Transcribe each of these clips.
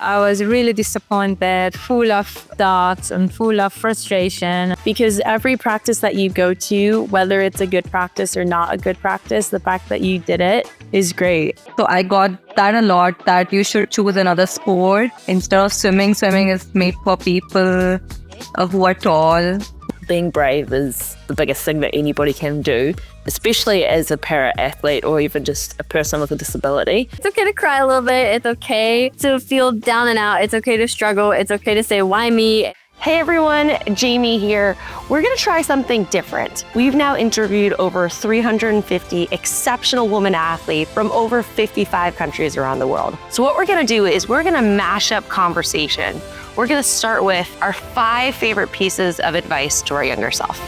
I was really disappointed, full of doubts and full of frustration. Because every practice that you go to, whether it's a good practice or not a good practice, the fact that you did it is great. So I got that a lot, that you should choose another sport instead of swimming. Swimming is made for people who are tall. Being brave is the biggest thing that anybody can do, especially as a para-athlete or even just a person with a disability. It's okay to cry a little bit. It's okay to feel down and out. It's okay to struggle. It's okay to say, why me? Hey everyone, Jamie here. We're gonna try something different. We've now interviewed over 350 exceptional women athletes from over 55 countries around the world. So what we're gonna do is we're gonna mash up conversation. We're gonna start with our 5 favorite pieces of advice to our younger self.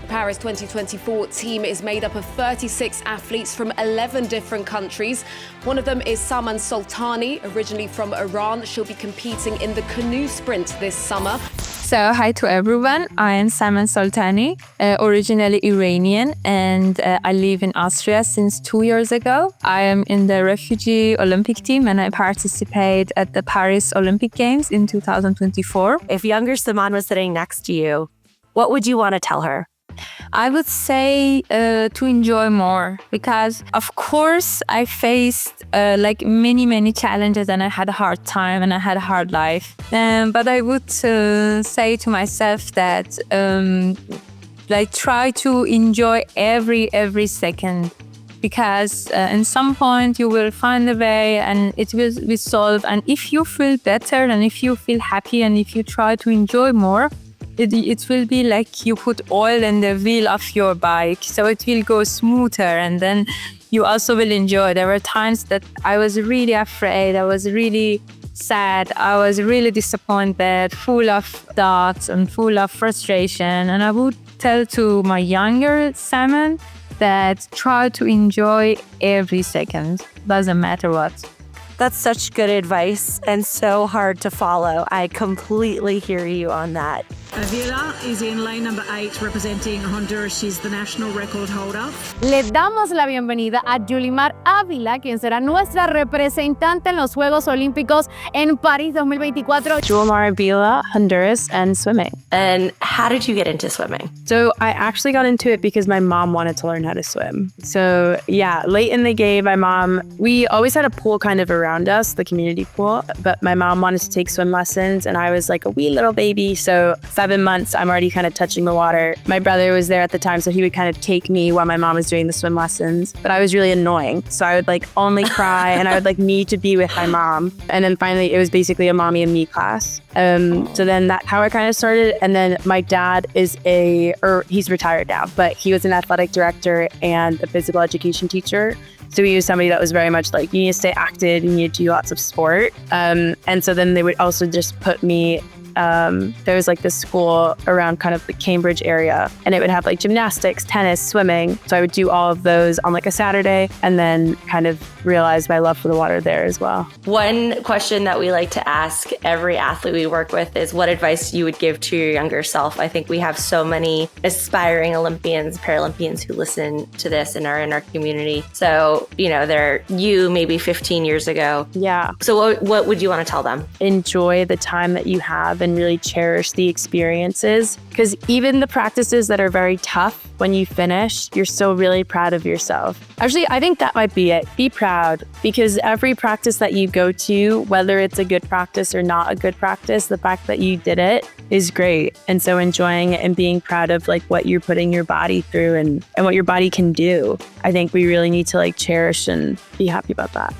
Paris 2024 team is made up of 36 athletes from 11 different countries. One of them is Saman Soltani, originally from Iran. She'll be competing in the canoe sprint this summer. So hi to everyone. I am Saman Soltani, originally Iranian, and I live in Austria since 2 years ago. I am in the refugee Olympic team and I participate at the Paris Olympic Games in 2024. If younger Saman was sitting next to you, what would you want to tell her? I would say to enjoy more, because of course I faced like many challenges and I had a hard time and I had a hard life. But I would say to myself that like try to enjoy every second, because in some point you will find a way and it will be solved. And if you feel better and if you feel happy and if you try to enjoy more, it will be like you put oil in the wheel of your bike, so it will go smoother, and then you also will enjoy. There were times that I was really afraid, I was really sad, I was really disappointed, full of doubts and full of frustration. And I would tell to my younger Saman that try to enjoy every second, doesn't matter what. That's such good advice and so hard to follow. I completely hear you on that. Avila is in lane number 8 representing Honduras. She's the national record holder. Le damos la bienvenida a Yulimar Ávila, quien será nuestra representante en los Juegos Olímpicos en París 2024. Yulimar Ávila, Honduras, and swimming. And how did you get into swimming? So I actually got into it because my mom wanted to learn how to swim. So yeah, late in the game, we always had a pool kind of around us, the community pool, but my mom wanted to take swim lessons and I was like a wee little baby. So 7 months, I'm already kind of touching the water. My brother was there at the time, so he would kind of take me while my mom was doing the swim lessons. But I was really annoying. So I would like only cry and I would like need to be with my mom. And then finally, it was basically a mommy and me class. So then that's how I kind of started. And then my dad is he's retired now, but he was an athletic director and a physical education teacher. So he was somebody that was very much like, you need to stay active, you need to do lots of sport. And so then they would also just put me, there was like this school around kind of the Cambridge area, and it would have like gymnastics, tennis, swimming. So I would do all of those on like a Saturday and then kind of realize my love for the water there as well. One question that we like to ask every athlete we work with is what advice you would give to your younger self. I think we have so many aspiring Olympians, Paralympians who listen to this and are in our community. So, you know, they're you maybe 15 years ago. Yeah. So what would you want to tell them? Enjoy the time that you have and really cherish the experiences, because even the practices that are very tough, when you finish, you're still really proud of yourself. Actually, I think that might be it. Be proud, because every practice that you go to, whether it's a good practice or not a good practice, the fact that you did it is great. And so enjoying it and being proud of like what you're putting your body through and what your body can do. I think we really need to like cherish and be happy about that.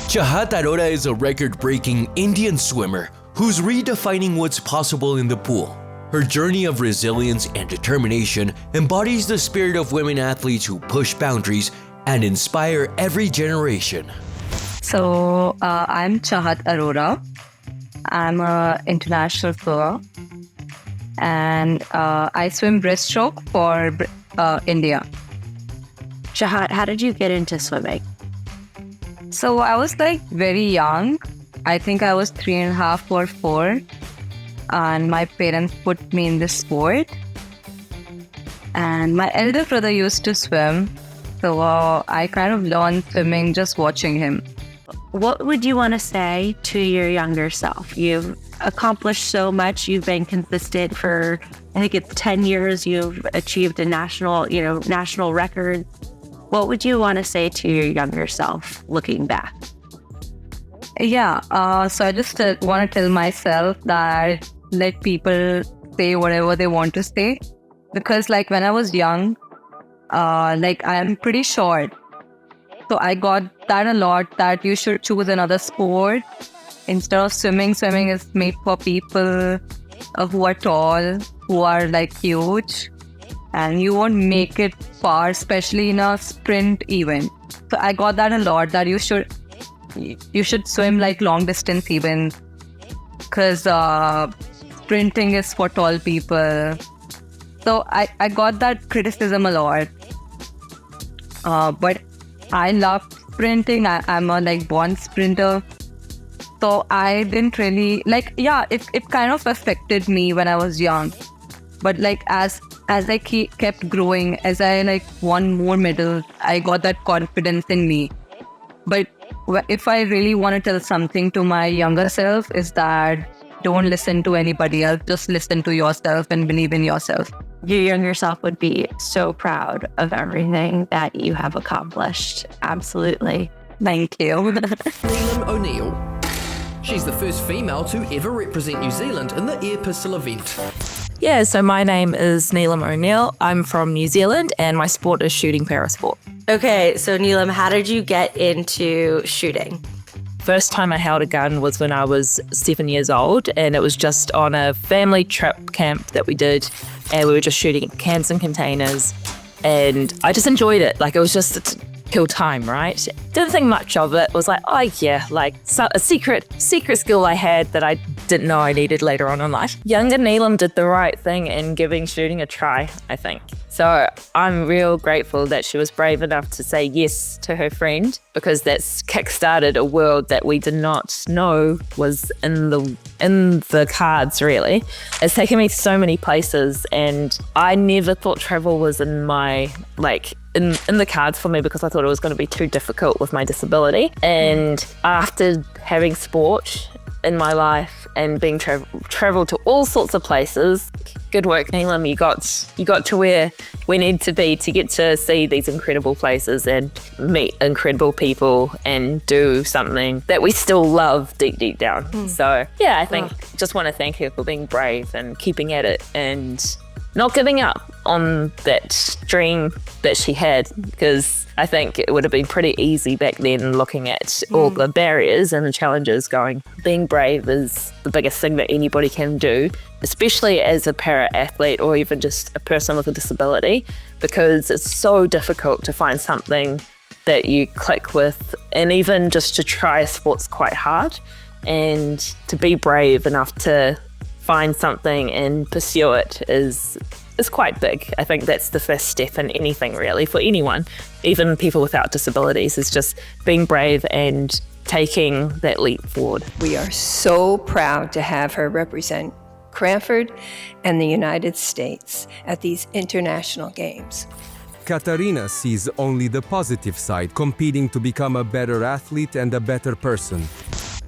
Chahat Arora is a record-breaking Indian swimmer who's redefining what's possible in the pool. Her journey of resilience and determination embodies the spirit of women athletes who push boundaries and inspire every generation. So I'm Chahat Arora. I'm an international swimmer and I swim breaststroke for India. Chahat, how did you get into swimming? So I was like very young. I think I was 3.5 or 4. And my parents put me in this sport. And my elder brother used to swim. So I kind of learned swimming just watching him. What would you want to say to your younger self? You've accomplished so much. You've been consistent for, I think it's 10 years. You've achieved a national record. What would you want to say to your younger self looking back? Yeah, so I just want to tell myself that let people say whatever they want to say. Because like when I was young, I'm pretty short. So I got that a lot, that you should choose another sport instead of swimming. Swimming is made for people who are tall, who are like huge, and you won't make it far, especially in a sprint event. So I got that a lot, that you should swim like long distance even, because sprinting is for tall people. So I got that criticism a lot. But I love sprinting. I'm a born sprinter. So I didn't really it kind of affected me when I was young. But as I kept growing, as I won more medals, I got that confidence in me. But if I really want to tell something to my younger self, is that don't listen to anybody else. Just listen to yourself and believe in yourself. Your younger self would be so proud of everything that you have accomplished. Absolutely. Thank you. Neelam O'Neill. She's the first female to ever represent New Zealand in the air pistol event. Yeah, so my name is Neelam O'Neill. I'm from New Zealand and my sport is shooting parasport. Okay, so Neelam, how did you get into shooting? First time I held a gun was when I was 7 years old, and it was just on a family trip camp that we did, and we were just shooting cans and containers, and I just enjoyed it. It was just to kill time, right? Didn't think much of it. It was a secret skill I had that I didn't know I needed later on in life. Younger Neelam did the right thing in giving shooting a try, I think. So I'm real grateful that she was brave enough to say yes to her friend, because that's kickstarted a world that we did not know was in the cards, really. It's taken me so many places, and I never thought travel was in my in the cards for me, because I thought it was going to be too difficult with my disability. And after having sport in my life and being traveled to all sorts of places, good work, Neelam. You got to where we need to be to get to see these incredible places and meet incredible people and do something that we still love deep down. So yeah, I think just want to thank her for being brave and keeping at it and not giving up on that dream that she had, because I think it would have been pretty easy back then, looking at all the barriers and the challenges, going, being brave is the biggest thing that anybody can do, especially as a para-athlete or even just a person with a disability, because it's so difficult to find something that you click with, and even just to try a sport's quite hard, and to be brave enough to find something and pursue it is quite big. I think that's the first step in anything, really, for anyone, even people without disabilities, is just being brave and taking that leap forward. We are so proud to have her represent Cranford and the United States at these international games. Katarina sees only the positive side, competing to become a better athlete and a better person.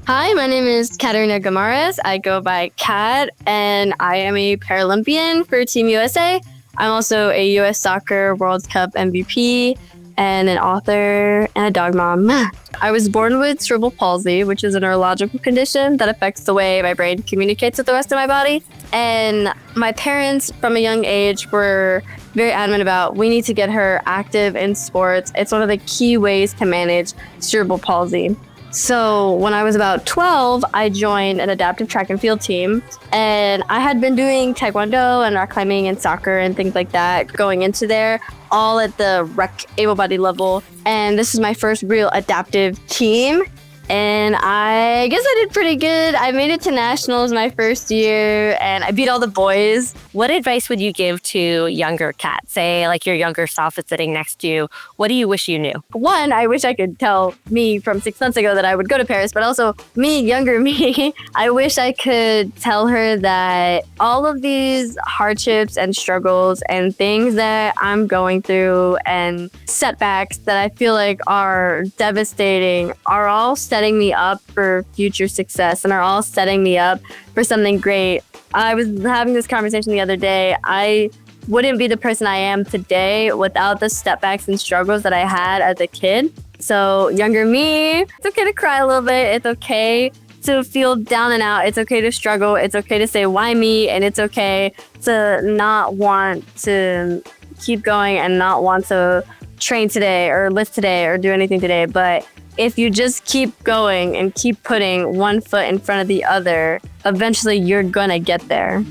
Hi, my name is Katarina Gamares. I go by Kat, and I am a Paralympian for Team USA. I'm also a U.S. Soccer World Cup MVP and an author and a dog mom. I was born with cerebral palsy, which is a neurological condition that affects the way my brain communicates with the rest of my body. And my parents, from a young age, were very adamant about, we need to get her active in sports. It's one of the key ways to manage cerebral palsy. So when I was about 12, I joined an adaptive track and field team, and I had been doing taekwondo and rock climbing and soccer and things like that going into there, all at the rec able-bodied level. And this is my first real adaptive team. and I guess I did pretty good. I made it to nationals my first year, and I beat all the boys. What advice would you give to younger Kat? Say, like your younger self is sitting next to you. What do you wish you knew? One, I wish I could tell me from 6 months ago that I would go to Paris, but also me, younger me, I wish I could tell her that all of these hardships and struggles and things that I'm going through and setbacks that I feel like are devastating are all setting me up for future success and are all setting me up for something great. I was having this conversation the other day. I wouldn't be the person I am today without the setbacks and struggles that I had as a kid. So younger me, it's okay to cry a little bit. It's okay to feel down and out. It's okay to struggle. It's okay to say, why me? And it's okay to not want to keep going and not want to train today or lift today or do anything today. But if you just keep going and keep putting one foot in front of the other, eventually you're gonna get there.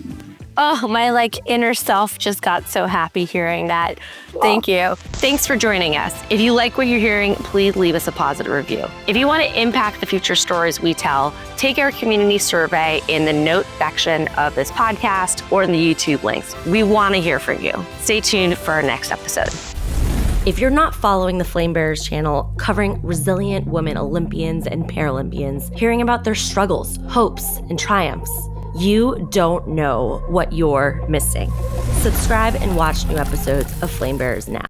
Oh, my inner self just got so happy hearing that. Thank you. Thanks for joining us. If you like what you're hearing, please leave us a positive review. If you want to impact the future stories we tell, take our community survey in the note section of this podcast or in the YouTube links. We want to hear from you. Stay tuned for our next episode. If you're not following the Flame Bearers channel, covering resilient women Olympians and Paralympians, hearing about their struggles, hopes, and triumphs, you don't know what you're missing. Subscribe and watch new episodes of Flame Bearers now.